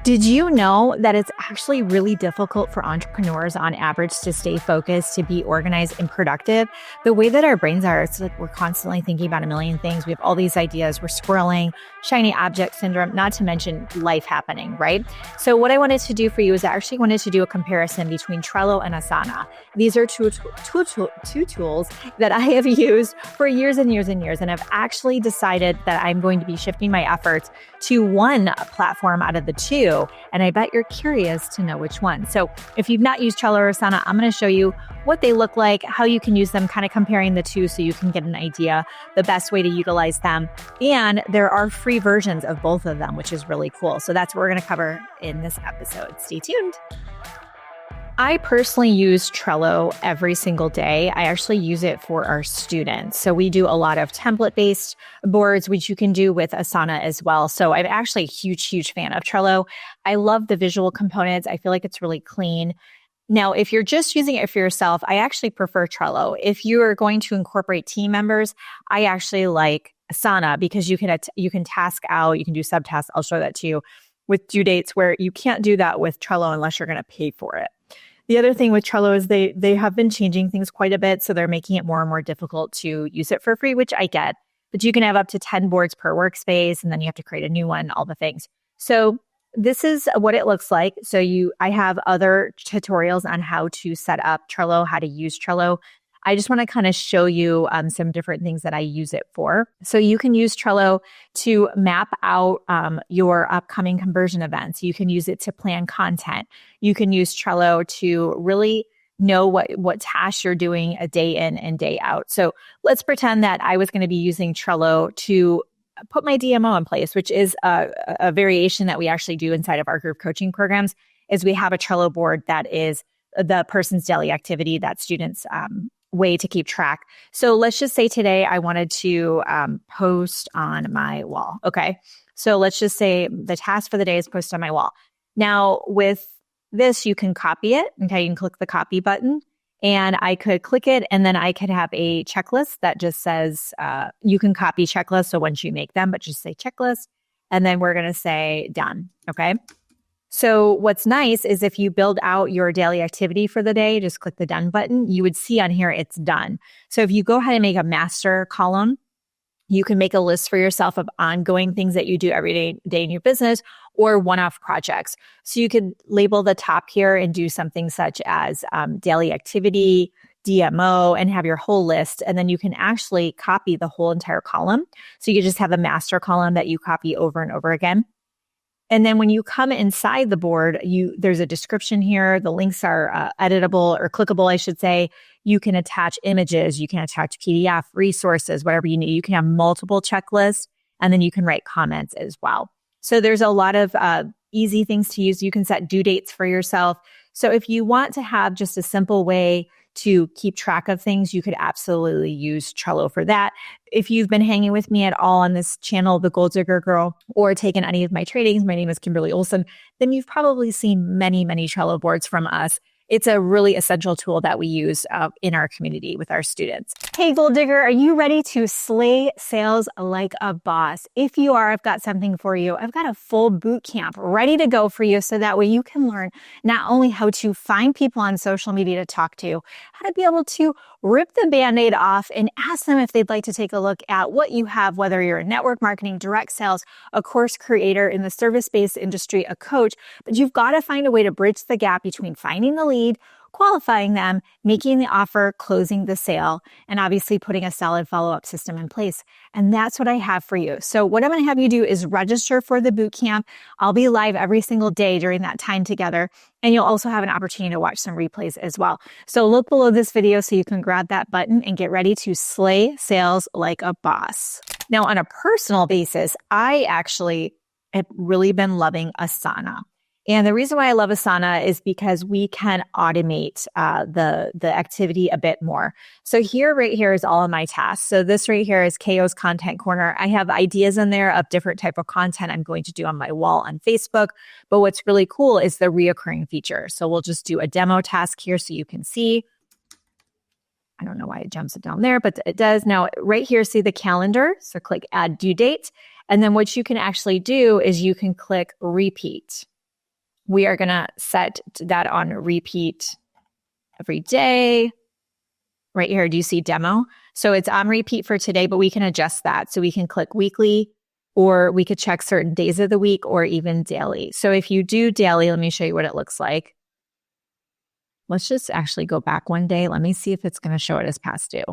Did you know that it's actually really difficult for entrepreneurs on average to stay focused, to be organized and productive? The way that our brains are, it's like we're constantly thinking about a million things. We have all these ideas. We're squirreling, shiny object syndrome, not to mention life happening, right? So what I wanted to do for you is I actually wanted to do a comparison between Trello and Asana. These are two tools that I have used for years and years and years. And I've actually decided that I'm going to be shifting my efforts to one platform out of the two. And I bet you're curious to know which one. So if you've not used Trello or Asana, I'm going to show you what they look like, how you can use them, kind of comparing the two so you can get an idea, the best way to utilize them. And there are free versions of both of them, which is really cool. So that's what we're going to cover in this episode. Stay tuned. I personally use Trello every single day. I actually use it for our students. So we do a lot of template-based boards, which you can do with Asana as well. So I'm actually a huge fan of Trello. I love the visual components. I feel like it's really clean. Now, if you're just using it for yourself, I actually prefer Trello. If you are going to incorporate team members, I actually like Asana because you can task out, you can do subtasks. I'll show that to you with due dates where you can't do that with Trello unless you're going to pay for it. The other thing with Trello is they have been changing things quite a bit, so they're making it more and more difficult to use it for free, which I get. But you can have up to 10 boards per workspace, and then you have to create a new one, all the things. So this is what it looks like. So I have other tutorials on how to set up Trello, how to use Trello. I just want to kind of show you some different things that I use it for. So you can use Trello to map out your upcoming conversion events. You can use it to plan content. You can use Trello to really know what tasks you're doing a day in and day out. So let's pretend that I was going to be using Trello to put my DMO in place, which is a variation that we actually do inside of our group coaching programs, is we have a Trello board that is the person's daily activity that students way to keep track. So let's just say today I wanted to post on my wall. Okay. So let's just say the task for the day is post on my wall. Now with this, you can copy it. Okay. You can click the copy button and I could click it and then I could have a checklist that just says, you can copy checklists. So once you make them, but just say checklist. And then we're going to say done. Okay. So what's nice is if you build out your daily activity for the day, just click the done button, you would see on here it's done. So if you go ahead and make a master column, you can make a list for yourself of ongoing things that you do every day in your business or one-off projects. So you could label the top here and do something such as daily activity, DMO, and have your whole list. And then you can actually copy the whole entire column. So you just have a master column that you copy over and over again. And then when you come inside the board, there's a description here. The links are editable or clickable, I should say. You can attach images. You can attach PDF, resources, whatever you need. You can have multiple checklists, and then you can write comments as well. So there's a lot of easy things to use. You can set due dates for yourself. So if you want to have just a simple way to keep track of things, you could absolutely use Trello for that. If you've been hanging with me at all on this channel, The Goal Digger Girl, or taken any of my trainings, my name is Kimberly Olson, then you've probably seen many Trello boards from us. It's a really essential tool that we use in our community with our students. Hey, Goal Digger, are you ready to slay sales like a boss? If you are, I've got something for you. I've got a full boot camp ready to go for you so that way you can learn not only how to find people on social media to talk to, how to be able to rip the Band-Aid off and ask them if they'd like to take a look at what you have, whether you're in network marketing, direct sales, a course creator in the service-based industry, a coach, but you've got to find a way to bridge the gap between finding the lead, qualifying them, making the offer, closing the sale, and obviously putting a solid follow-up system in place. And that's what I have for you. So what I'm going to have you do is register for the bootcamp. I'll be live every single day during that time together. And you'll also have an opportunity to watch some replays as well. So look below this video so you can grab that button and get ready to slay sales like a boss. Now, on a personal basis, I actually have really been loving Asana. And the reason why I love Asana is because we can automate the activity a bit more. So right here is all of my tasks. So this right here is KO's Content Corner. I have ideas in there of different type of content I'm going to do on my wall on Facebook. But what's really cool is the reoccurring feature. So we'll just do a demo task here so you can see. I don't know why it jumps it down there, but it does. Now, right here, see the calendar. So click Add Due Date. And then what you can actually do is you can click Repeat. we are going to set that on repeat every day. Right here, do you see demo? So it's on repeat for today, but we can adjust that. So we can click weekly, or we could check certain days of the week, or even daily. So if you do daily, let me show you what it looks like. Let's just actually go back one day. Let me see if it's going to show it as past due.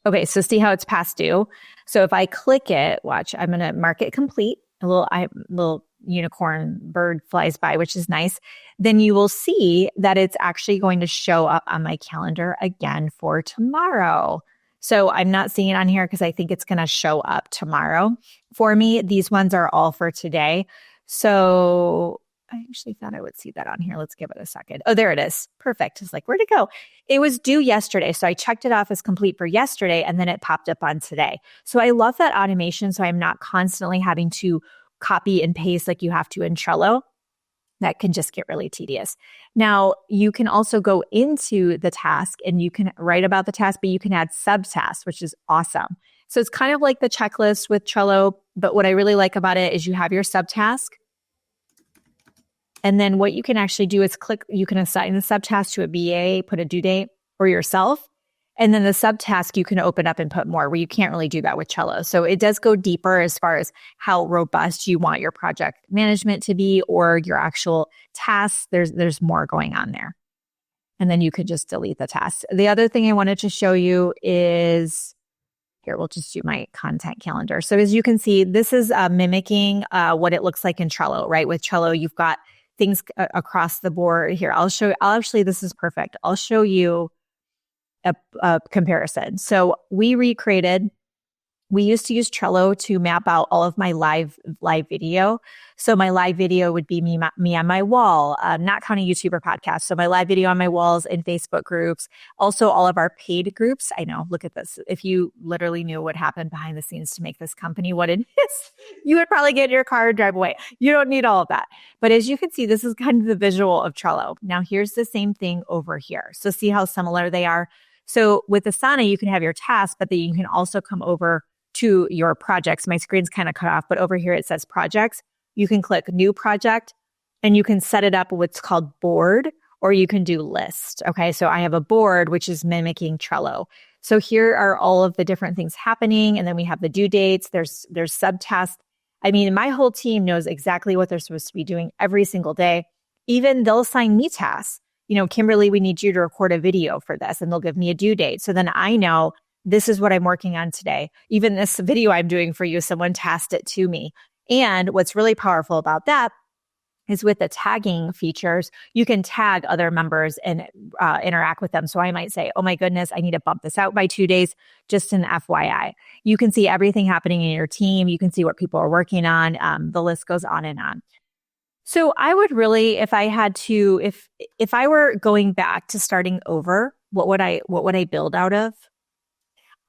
Okay, so see how it's past due? So if I click it, watch, I'm going to mark it complete. A little unicorn bird flies by, which is nice. Then you will see that it's actually going to show up on my calendar again for tomorrow. So I'm not seeing it on here because I think it's going to show up tomorrow for me. These ones are all for today. So I actually thought I would see that on here. Let's give it a second. Oh, there it is. Perfect. It's like, where'd it go? It was due yesterday. So I checked it off as complete for yesterday, and then it popped up on today. So I love that automation. So I'm not constantly having to copy and paste like you have to in Trello. That can just get really tedious. Now, you can also go into the task and you can write about the task, but you can add subtasks, which is awesome. So it's kind of like the checklist with Trello, but what I really like about it is you have your subtask. And then what you can actually do is you can assign the subtask to a BA, put a due date, or yourself. And then the subtask you can open up and put more, where you can't really do that with Trello. So it does go deeper as far as how robust you want your project management to be, or your actual tasks. There's more going on there. And then you could just delete the tasks. The other thing I wanted to show you is, here, we'll just do my content calendar. So as you can see, this is mimicking what it looks like in Trello, right? With Trello, you've got things across the board here. This is perfect. I'll show you a comparison. So we used to use Trello to map out all of my live video. So my live video would be me on my wall, not counting YouTube or podcasts. So my live video on my walls in Facebook groups, also all of our paid groups. I know, look at this. If you literally knew what happened behind the scenes to make this company what it is, you would probably get in your car and drive away. You don't need all of that. But as you can see, this is kind of the visual of Trello. Now here's the same thing over here. So see how similar they are? So with Asana, you can have your tasks, but then you can also come over to your projects. My screen's kind of cut off, but over here it says projects. You can click new project and you can set it up with what's called board, or you can do list. Okay. So I have a board, which is mimicking Trello. So here are all of the different things happening. And then we have the due dates. There's subtasks. I mean, my whole team knows exactly what they're supposed to be doing every single day. Even they'll assign me tasks. Kimberly, we need you to record a video for this, and they'll give me a due date. So then I know this is what I'm working on today. Even this video I'm doing for you, someone tasked it to me. And what's really powerful about that is with the tagging features, you can tag other members and interact with them. So I might say, oh my goodness, I need to bump this out by 2 days, just an FYI. You can see everything happening in your team. You can see what people are working on. The list goes on and on. So I would really, if I were going back to starting over, what would I build out of?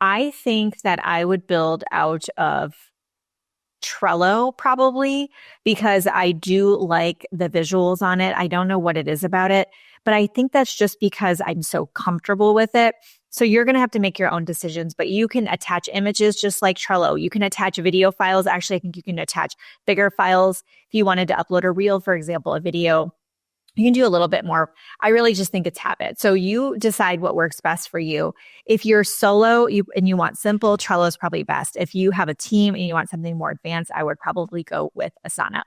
I think that I would build out of Trello probably, because I do like the visuals on it. I don't know what it is about it, but I think that's just because I'm so comfortable with it. So you're going to have to make your own decisions, but you can attach images just like Trello. You can attach video files. Actually, I think you can attach bigger files. If you wanted to upload a reel, for example, a video, you can do a little bit more. I really just think it's habit. So you decide what works best for you. If you're solo and you want simple, Trello is probably best. If you have a team and you want something more advanced, I would probably go with Asana.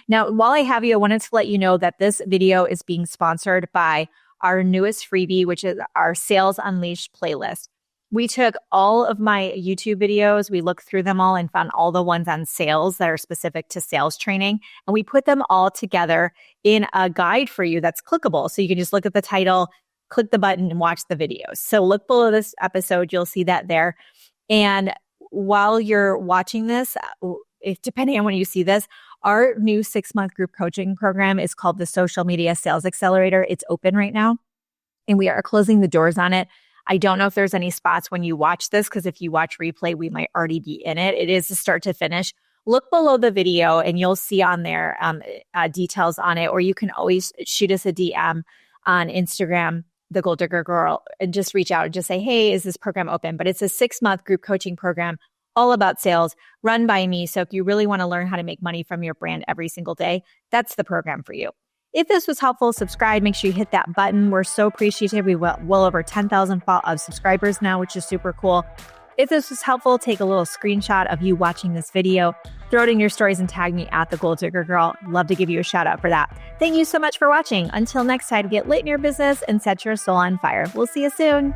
Now, while I have you, I wanted to let you know that this video is being sponsored by our newest freebie, which is our Sales Unleashed playlist. We took all of my YouTube videos, we looked through them all and found all the ones on sales that are specific to sales training, and we put them all together in a guide for you that's clickable. So you can just look at the title, click the button, and watch the videos. So look below this episode, you'll see that there. And while you're watching this, depending on when you see this, our new 6-month group coaching program is called the Social Media Sales Accelerator. It's open right now, and we are closing the doors on it. I don't know if there's any spots when you watch this, because if you watch replay, we might already be in it. It is a start to finish. Look below the video and you'll see on there details on it, or you can always shoot us a DM on Instagram, the Goal Digger Girl, and just reach out and just say, hey, is this program open? But it's a 6-month group coaching program all about sales run by me. So if you really want to learn how to make money from your brand every single day, that's the program for you. If this was helpful, subscribe. Make sure you hit that button. We're so appreciative. We well over 10,000 subscribers now, which is super cool. If this was helpful, take a little screenshot of you watching this video, throw it in your stories and tag me at the Goal Digger Girl. Love to give you a shout out for that. Thank you so much for watching. Until next time, get lit in your business and set your soul on fire. We'll see you soon.